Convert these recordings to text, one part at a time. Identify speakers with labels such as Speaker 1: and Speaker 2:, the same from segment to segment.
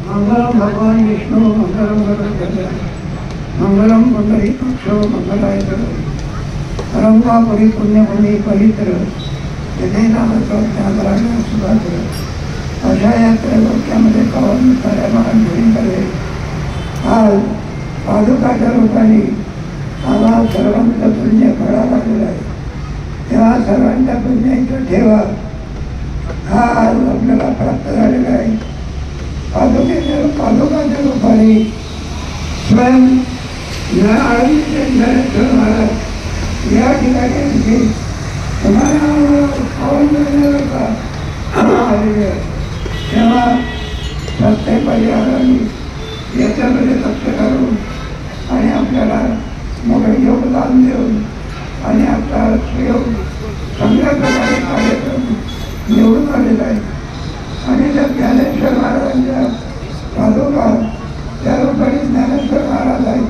Speaker 1: मंगलम भगवान विष्णु मंगलम गरुड़ध्वज मंगलम पुंडरीकाक्षो मंगलाय रंगा परिपुण्य भूमि पवित्र हृदयनामक ज्ञानराजा सुभाद्र अशा या त्रैलोक्यामध्ये पावन साऱ्या महान मुलींकडे आज पादुकाच्या रूपाने आम्हा सर्वांचं पुण्य घडा लागलेलं आहे. तेव्हा सर्वांच्या पुण्याचं ठेवा हा आज आपल्याला प्राप्त झालेला आहे. पादुकाच्या रूपाने स्वयं महाराज या ठिकाणी तुम्हाला पावन आलेले तेव्हा प्रत्येक पर्यावरणाने याच्यामध्ये लक्ष घालून आणि आपल्याला मोठं योगदान देऊन आणि आपला सहयोग चांगल्या प्रकारे कार्यक्रम निवडून आलेला आहे. आणि त्या ज्ञानेश्वर महाराजांच्या पादुका त्या रूपाने ज्ञानेश्वर महाराज आहेत.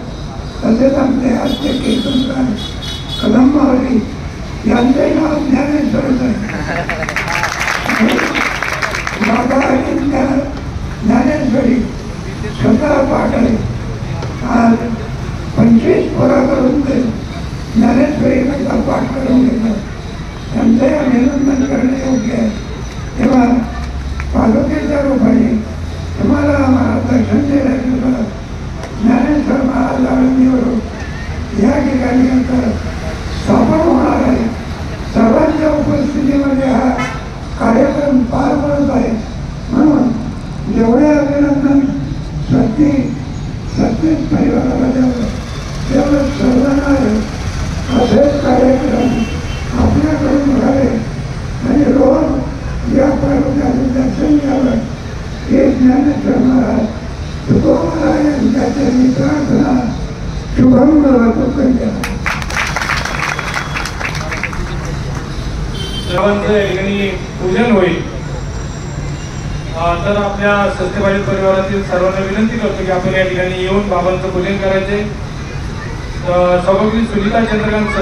Speaker 1: तसेच आमचे आजचे कीर्तनकार कदंबावली यांचे नाव ज्ञानेश्वरच आहे. बाबा आणि ज्ञानेश्वरी स्वतः पाठ आहे. आज 25 पोरा करून ते ज्ञानेश्वरी पाठ करून घेतात. त्यांचे अभिनंदन करणे योग्य आहे. तेव्हा पादुकेच्या रूपाने तुम्हाला दर्शन देण्याकरता ज्ञानेश्वर महाराज आळंदीवरून या ठिकाणी आता स्थापन होणार आहे. सर्वांच्या उपस्थितीमध्ये हा कार्यक्रम पार पडत आहे. म्हणून जेवढे अभिनंदन सत्तेच परिवाराला द्यावं तेवढं सर्वांना आहे. असेच कार्यक्रम आपल्याकडून घडावे आणि रोज या पादुकाचं दर्शन घ्यावं हे ज्ञानेश्वर महाराज तुकोबाराय यांच्याची प्रार्थना शुभम भवतु करूया.
Speaker 2: सर्वांचं या ठिकाणी पूजन होईल. तर आपल्या सत्यवादी परिवारातील सर्वांना विनंती करतो की आपण या ठिकाणी येऊन बाबांचं पूजन करायचे. सभापती सुनीता चंद्रकांत